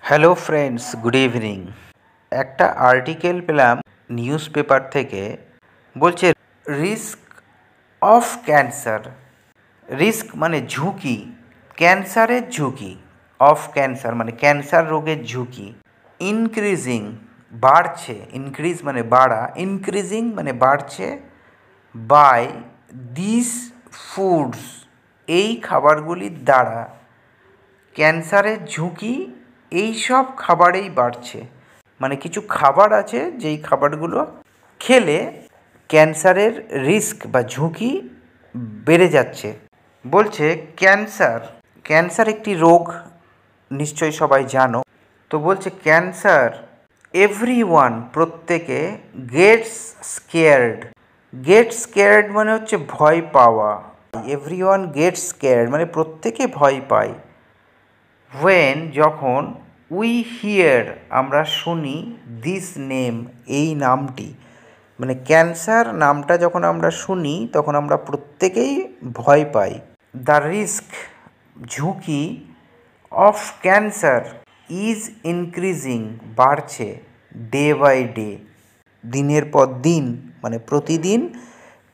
Hello friends, good evening. একটা article পেলাম news paper থেকে, বলছে রিস্ক অফ ক্যান্সার। রিস্ক মানে ঝুঁকি, ক্যান্সারের ঝুঁকি, অফ ক্যান্সার মানে ক্যান্সার রোগের ঝুঁকি, ইনক্রিজিং বাড়ছে, ইনক্রিজ মানে বাড়া, ইনক্রিজিং মানে বাড়ছে, বাই দিস ফুডস এই খাবারগুলির দ্বারা ক্যান্সারের ঝুঁকি এই সব খাবারেই বাড়ছে। মানে কিছু খাবার আছে যেই খাবারগুলো খেলে ক্যান্সারের রিস্ক বা ঝুঁকি বেড়ে যাচ্ছে। বলছে ক্যান্সার, ক্যান্সার একটি রোগ, নিশ্চয়ই সবাই জানো। তো বলছে ক্যান্সার এভরিওয়ান প্রত্যেকে গেটস স্কেয়ার্ড। গেট স্কেয়ার্ড মানে হচ্ছে ভয় পাওয়া। এভরিওয়ান গেটস স্কেয়ার্ড মানে প্রত্যেকে ভয় পায়। when যখন উই হিয়ার আমরা শুনি দিস নেম এই নামটি, মানে ক্যান্সার নামটা যখন আমরা শুনি তখন আমরা প্রত্যেকেই ভয় পাই। দ্য রিস্ক ঝুঁকি অফ ক্যান্সার ইজ ইনক্রিজিং বাড়ছে, ডে বাই ডে দিনের পর দিন, মানে প্রতিদিন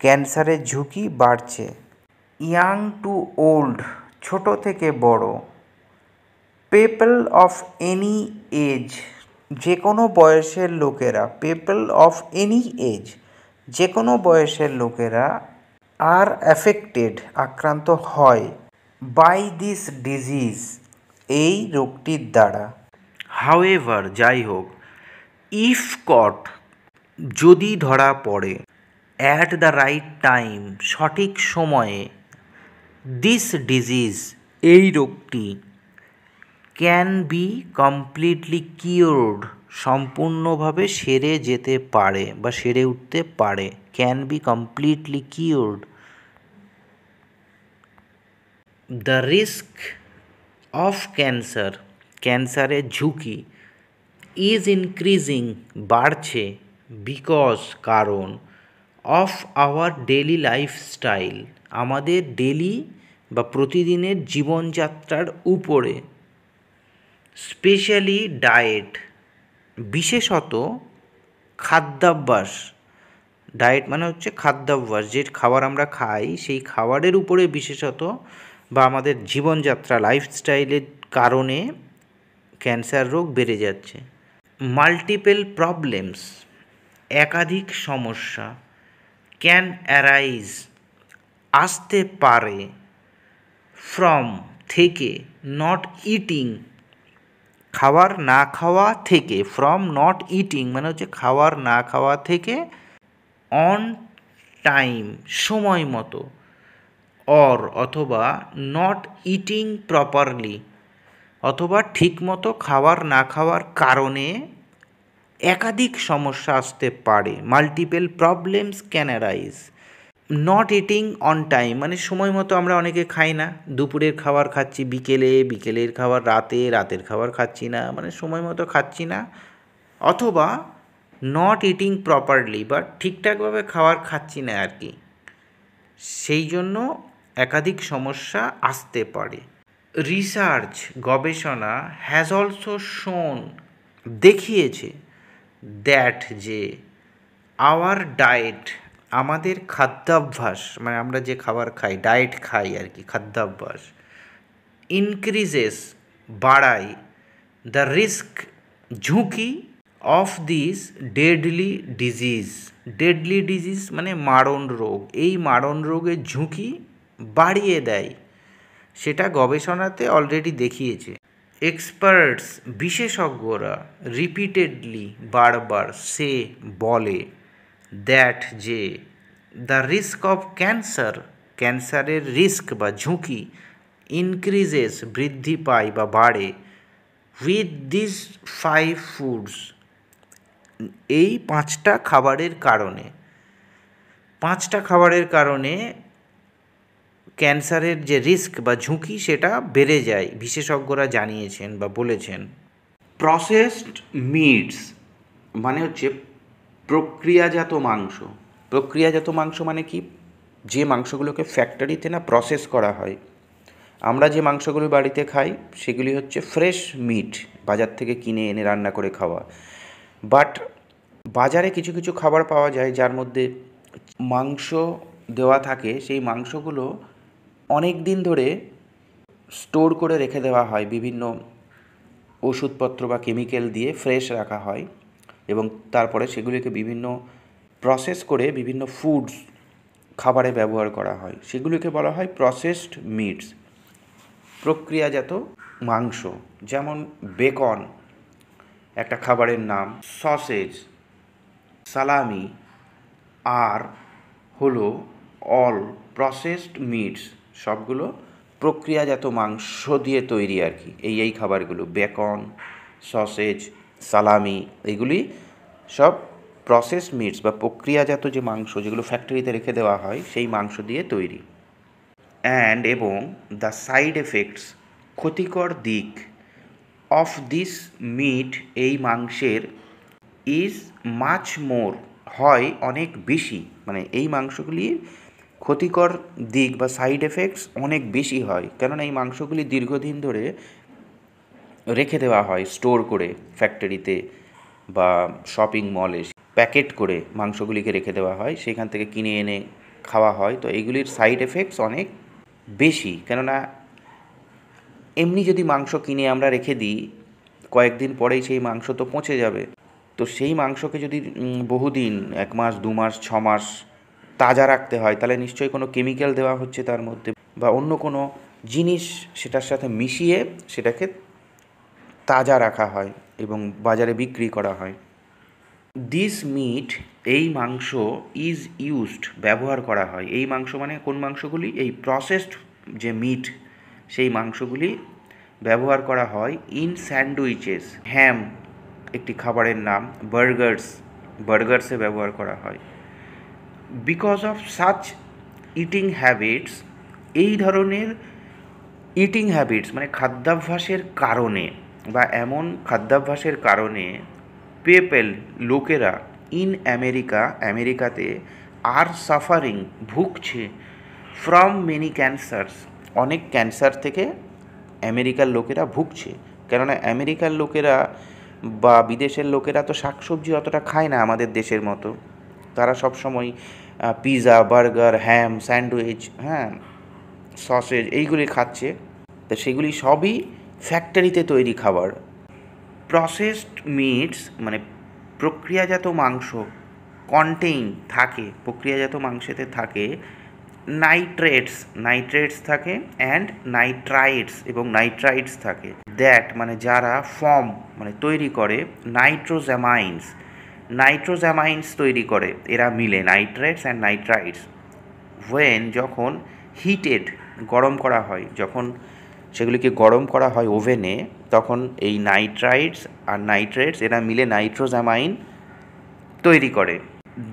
ক্যান্সারের ঝুঁকি বাড়ছে। ইয়াং টু ওল্ড ছোট থেকে বড়, পিপল অফ এনি এজ যে কোনো বয়সের লোকেরা, পিপল অফ এনি এজ যে কোনো বয়সের লোকেরা আর অ্যাফেক্টেড আক্রান্ত হয়, বাই দিস ডিজিজ এই রোগটির দ্বারা। হাউএভার যাই হোক, ইফ কট যদি ধরা পড়ে, অ্যাট দ্য রাইট টাইম সঠিক সময়ে, দিস ডিজিজ এই রোগটি, ক্যান বি কমপ্লিটলি কিওরড সম্পূর্ণভাবে সেরে যেতে পারে বা সেরে উঠতে পারে। Can be completely cured. The risk of cancer ক্যান্সারের ঝুঁকি, ইজ ইনক্রিজিং বাড়ছে, বিকজ কারণ, অফ আওয়ার ডেলি লাইফস্টাইল আমাদের ডেলি বা প্রতিদিনের জীবনযাত্রার উপরে, স্পেশালি ডায়েট বিশেষত খাদ্যাভ্যাস। ডায়েট মানে হচ্ছে খাদ্যাভ্যাস, যে খাবার আমরা খাই সেই খাবারের উপরে বিশেষত বা আমাদের জীবনযাত্রা লাইফস্টাইলের কারণে ক্যান্সার রোগ বেড়ে যাচ্ছে। মাল্টিপল প্রবলেমস একাধিক সমস্যা, ক্যান অ্যারাইজ আসতে পারে, ফ্রম থেকে, নট ইটিং খাবার না খাওয়া থেকে, ফ্রম নট ইটিং মানে হচ্ছে খাবার না খাওয়া থেকে, অন টাইম সময় মতো, অর অথবা নট ইটিং প্রপারলি অথবা ঠিকমতো খাবার না খাওয়ার কারণে একাধিক সমস্যা আসতে পারে। Multiple problems can arise. Not eating on time মানে সময় মতো আমরা অনেকে খাই না, দুপুরের খাবার খাচ্ছি বিকেলে, বিকেলের খাবার রাতে, রাতের খাবার খাচ্ছি না, মানে সময় মতো খাচ্ছি না। অথবা নট ইটিং প্রপারলি বা ঠিকঠাকভাবে খাবার খাচ্ছি না আর কি, সেই জন্য একাধিক সমস্যা আসতে পারে। রিসার্চ গবেষণা, হ্যাজ অলসো শোন দেখিয়েছে, দ্যাট যে, আওয়ার ডায়েট আমাদের খাদ্যাভ্যাস মানে আমরা যে খাবার খাই, ডায়েট খাই আর কি, খাদ্যাভ্যাস, ইনক্রিজেস বাড়ায়, দ্য রিস্ক ঝুঁকি, of this deadly disease. Deadly disease মানে মারণ রোগ, এই মারণ রোগের ঝুঁকি বাড়িয়ে দেয়, সেটা গবেষণাতে অলরেডি দেখিয়েছে। এক্সপার্টস বিশেষজ্ঞরা, রিপিটেডলি বারবার সে বলে, দ্যাট যে, দ্য রিস্ক অফ ক্যান্সার ক্যান্সারের রিস্ক বা ঝুঁকি, ইনক্রিজেস বৃদ্ধি পায় বা বাড়ে, উইথ দিস 5 ফুডস এই 5টা খাবারের কারণে। 5টা খাবারের কারণে ক্যান্সারের যে রিস্ক বা ঝুঁকি সেটা বেড়ে যায়, বিশেষজ্ঞরা জানিয়েছেন বা বলেছেন। প্রসেসড মিটস মানে হচ্ছে প্রক্রিয়াজাত মাংস। প্রক্রিয়াজাত মাংস মানে কি, যে মাংসগুলোকে ফ্যাক্টরিতে না প্রসেস করা হয়। আমরা যে মাংসগুলো বাড়িতে খাই সেগুলি হচ্ছে ফ্রেশ মিট, বাজার থেকে কিনে এনে রান্না করে খাওয়া। বাট বাজারে কিছু কিছু খাবার পাওয়া যায় যার মধ্যে মাংস দেওয়া থাকে, সেই মাংসগুলো অনেক দিন ধরে স্টোর করে রেখে দেওয়া হয়, বিভিন্ন ওষুধপত্র বা কেমিক্যাল দিয়ে ফ্রেশ রাখা হয় এবং তারপরে সেগুলিকে বিভিন্ন প্রসেস করে বিভিন্ন ফুডস খাবারে ব্যবহার করা হয়, সেগুলিকে বলা হয় প্রসেসড মিটস, প্রক্রিয়াজাত মাংস। যেমন বেকন একটা খাবারের নাম, সসেজ, সালামি আর হলো অল প্রসেসড মিটস, সবগুলো প্রক্রিয়াজাত মাংস দিয়ে তৈরি আর কি। এই খাবারগুলো বেকন, সসেজ, সালামি, এগুলি সব প্রসেসড মিটস বা প্রক্রিয়াজাত যে মাংস, যেগুলো ফ্যাক্টরিতে রেখে দেওয়া হয়, সেই মাংস দিয়ে তৈরি। এবং দ্য সাইড এফেক্টস, ক্ষতিকর দিক, অফ দিস মিট, এই মাংসের, ইজ মাচ মোর, হয় অনেক বেশি, মানে এই মাংসগুলির ক্ষতিকর দিক বা সাইড এফেক্টস অনেক বেশি হয়, কেননা এই মাংসগুলি দীর্ঘদিন ধরে রেখে দেওয়া হয় স্টোর করে ফ্যাক্টরিতে বা শপিং মলে, প্যাকেট করে মাংসগুলিকে রেখে দেওয়া হয়, সেখান থেকে কিনে এনে খাওয়া হয়। তো এইগুলির সাইড এফেক্টস অনেক বেশি, কেননা এমনি যদি মাংস কিনে আমরা রেখে দিই, কয়েকদিন পরেই সেই মাংস তো পচে যাবে। তো সেই মাংসকে যদি বহুদিন, 1 মাস, 2 মাস, 6 মাস তাজা রাখতে হয়, তাহলে নিশ্চয়ই কোনো কেমিক্যাল দেওয়া হচ্ছে তার মধ্যে, বা অন্য কোনো জিনিস সেটার সাথে মিশিয়ে সেটাকে তাজা রাখা হয় এবং বাজারে বিক্রি করা হয়। দিস মিট, এই মাংস, ইজ ইউজড, ব্যবহার করা হয়। এই মাংস মানে কোন মাংসগুলি? এই প্রসেসড যে মিট, সেই মাংসগুলি ব্যবহার করা হয় ইন স্যান্ডউইচেস, হ্যাম একটি খাবারের নাম, বার্গার্সে ব্যবহার করা হয়। Because of such eating habits, এই ধরনের ইটিং হ্যাবিটস মানে খাদ্যাভ্যাসের কারণে, বা এমন খাদ্যাভ্যাসের কারণে, পিপল, লোকেরা, ইন আমেরিকা, আমেরিকাতে, আর সাফারিং, ভুগছে, ফ্রম মেনি ক্যান্সারস, অনেক ক্যান্সার থেকে আমেরিকার লোকেরা ভুগছে। কেননা আমেরিকার লোকেরা বা বিদেশের লোকেরা তো শাকসবজি অতটা খায় না আমাদের দেশের মতো, তারা সবসময় পিৎজা, বার্গার, হ্যাম, স্যান্ডউইচ, হ্যাঁ, সসেজ, এইগুলি খাচ্ছে। তো সেগুলি সবই ফ্যাক্টরিতে তৈরি খাবার। প্রসেসড মিটস মানে প্রক্রিয়াজাত মাংস, কন্টেইন থাকে, প্রক্রিয়াজাত মাংসেতে থাকে নাইট্রেটস থাকে, অ্যান্ড নাইট্রাইটস, এবং নাইট্রাইটস থাকে, দ্যাট মানে যারা, ফর্ম মানে তৈরি করে, নাইট্রোজ্যামাইন্স তৈরি করে, এরা মিলে, নাইট্রেটস অ্যান্ড নাইট্রাইটস, যখন হিটেড, গরম করা হয়, যখন সেগুলিকে গরম করা হয় ওভেনে, তখন এই নাইট্রাইটস আর নাইট্রেটস এরা মিলে নাইট্রোজ্যামাইন তৈরি করে।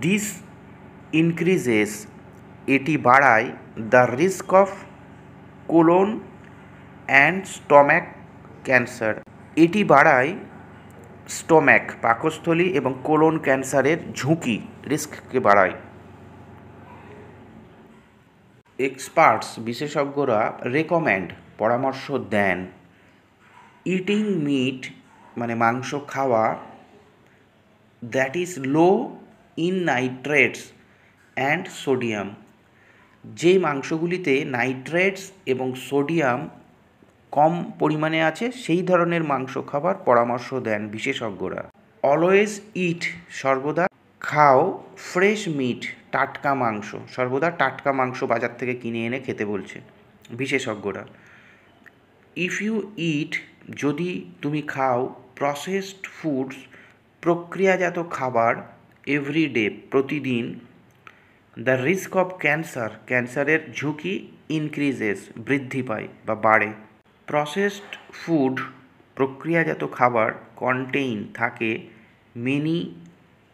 দিস ইনক্রিজেস, এটি বাড়ায়, the risk of colon and stomach cancer, এটি বাড়ায় স্টম্যাক, পাকস্থলী, এবং কোলন ক্যান্সারের ঝুঁকি, রিস্ককে বাড়ায়। এক্সপার্টস, বিশেষজ্ঞরা, রেকমেন্ড, পরামর্শ দেন, ইটিং মিট মানে মাংস খাওয়া, that is low in nitrates and sodium, যে মাংসগুলিতে নাইট্রেটস এবং সোডিয়াম কম পরিমাণে আছে, সেই ধরনের মাংস খাবার পরামর্শ দেন বিশেষজ্ঞরা। অলওয়েজ ইট, সর্বদা খাও, ফ্রেশ মিট, টাটকা মাংস, সর্বদা টাটকা মাংস বাজার থেকে কিনে এনে খেতে বলছে বিশেষজ্ঞরা। ইফ ইউ ইট, যদি তুমি খাও, প্রসেসড ফুডস, প্রক্রিয়াজাত খাবার, এভরিডে, প্রতিদিন, দ্য রিস্ক অফ ক্যান্সারের ঝুঁকি, ইনক্রিজেস, বৃদ্ধি পায় বা বাড়ে। প্রসেসড ফুড, প্রক্রিয়াজাত খাবার, কন্টেইন থাকে, মেনি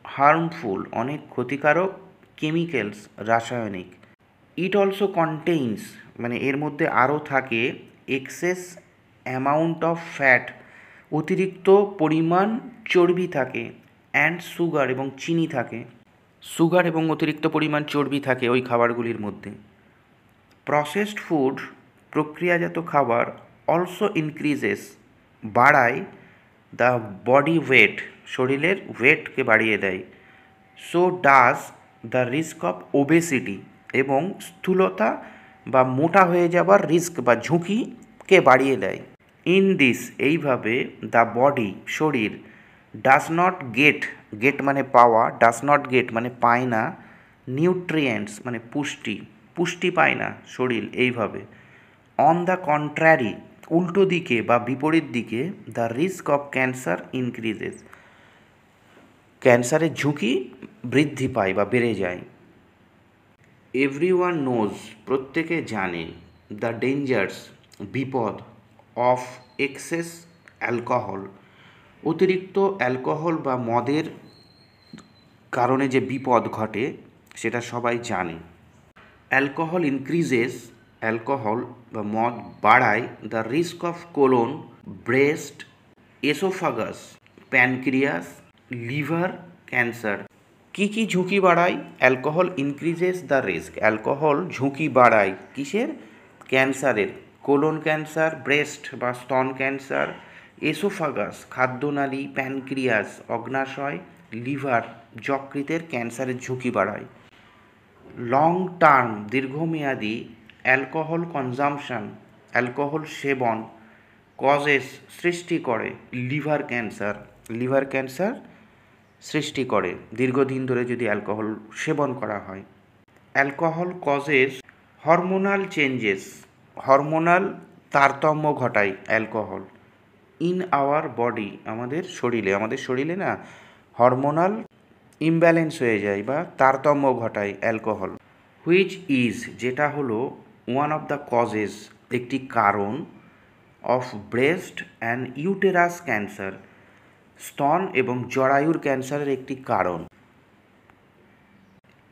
হার্মফুল, অনেক ক্ষতিকারক, কেমিক্যালস, রাসায়নিক। ইট অলসো কন্টেইনস মানে এর মধ্যে আরও থাকে, এক্সেস অ্যামাউন্ট অফ ফ্যাট, অতিরিক্ত পরিমাণ চর্বি থাকে, অ্যান্ড সুগার, এবং চিনি থাকে, সুগার এবং অতিরিক্ত পরিমাণ চর্বি থাকে ওই খাবারগুলির মধ্যে। প্রসেসড ফুড, প্রক্রিয়াজাত খাবার, অলসো ইনক্রিজেস, বাড়ায়, দ্য বডি ওয়েট, শরীরের ওয়েটকে বাড়িয়ে দেয়। So does the risk of obesity, এবং স্থূলতা বা মোটা হয়ে যাবার রিস্ক বা ঝুঁকিকে বাড়িয়ে দেয়। ইন দিস, এইভাবে দ্য বডি, শরীর, ডাজ নট গেট, গেট মানে পাওয়া, ডাজ নট গেট মানে পায় না, নিউট্রিয়েন্টস মানে পুষ্টি, পুষ্টি পায় না শরীর এইভাবে। অন দ্য কন্ট্রারি, উল্টো দিকে বা বিপরীত দিকে, the risk of cancer increases, ক্যান্সারের ঝুঁকি বৃদ্ধি পায় বা বেড়ে যায়। এভরিওয়ান নোজ, প্রত্যেকে জানে, দ্য ডেঞ্জার্স, বিপদ, অফ এক্সেস অ্যালকোহল, অতিরিক্ত অ্যালকোহল বা মদের কারণে যে বিপদ ঘটে সেটা সবাই জানে। অ্যালকোহল ইনক্রিজেস, অ্যালকোহল বা মদ বাড়ায় the risk of colon, breast, oesophagus, pancreas, liver cancer. কি কি ঝুঁকি বাড়ায়? Alcohol increases the risk, alcohol ঝুঁকি বাড়ায় কিসের? ক্যান্সারের, কোলন ক্যান্সার, ব্রেস্ট বা স্তন ক্যান্সার, এসোফাগাস খাদ্যনালী, প্যানক্রিয়াস অগ্নাশয়, লিভার যকৃতের ক্যান্সারের ঝুঁকি বাড়ায়। লং টার্ম দীর্ঘমেয়াদী অ্যালকোহল কনজামশন, অ্যালকোহল সেবন, কজেস সৃষ্টি করে লিভার ক্যান্সার, লিভার ক্যান্সার সৃষ্টি করে দীর্ঘদিন ধরে যদি অ্যালকোহল সেবন করা হয়। Alcohol causes hormonal changes, hormonal তারতম্য ঘটায় অ্যালকোহল। ইন আওয়ার বডি, আমাদের শরীরে না হরমোনাল ইমব্যালেন্স হয়ে যায় বা তারতম্য ঘটায় অ্যালকোহল। হুইচ ইজ, যেটা হলো ওয়ান অফ দ্য কজেস, একটি কারণ, of breast and uterus cancer, স্তন এবং জরায়ুর ক্যান্সারের একটি কারণ।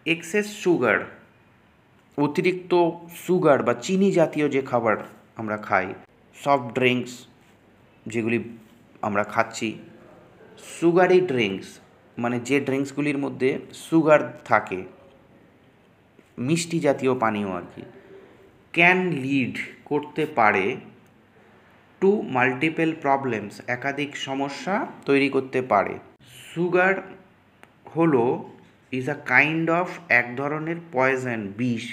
এক্সেস সুগার, অতিরিক্ত সুগার বা চিনি জাতীয় যে খাবার আমরা খাই, সফট ড্রিঙ্কস যেগুলি আমরা খাচ্ছি, সুগারি ড্রিঙ্কস মানে যে ড্রিঙ্কসগুলির মধ্যে সুগার থাকে, মিষ্টি জাতীয় পানীয় আর কি, ক্যান লিড করতে পারে টু মাল্টিপল প্রবলেমস, একাধিক সমস্যা তৈরি করতে পারে। সুগার হলো ইজ আ কাইন্ড অফ, এক ধরনের পয়জন বিষ,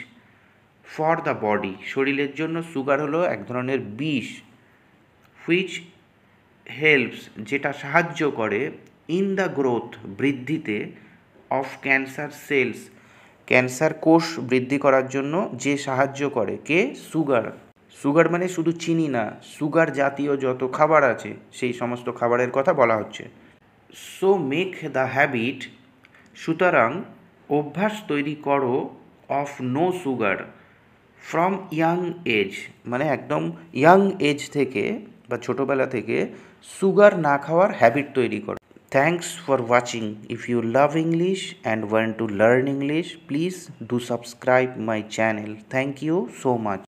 ফর দ্য বডি শরীরের জন্য সুগার হলো এক ধরনের বিষ, হুইচ হেল্পস যেটা সাহায্য করে, ইন দ্য গ্রোথ বৃদ্ধিতে, অফ ক্যান্সার সেলস ক্যান্সার কোষ বৃদ্ধি করার জন্য যে সাহায্য করে, কে? সুগার। সুগার মানে শুধু চিনি না, সুগার জাতীয় যত খাবার আছে সেই সমস্ত খাবারের কথা বলা হচ্ছে। সো মেক দ্য হ্যাবিট, সুতরাং অভ্যাস তৈরি করো, of no sugar, from young age মানে একদম ইয়াং এজ থেকে বা ছোটোবেলা থেকে সুগার না খাওয়ার হ্যাবিট তৈরি করো। Thanks for watching. If you love English and want to learn English, please do subscribe my channel. Thank you so much.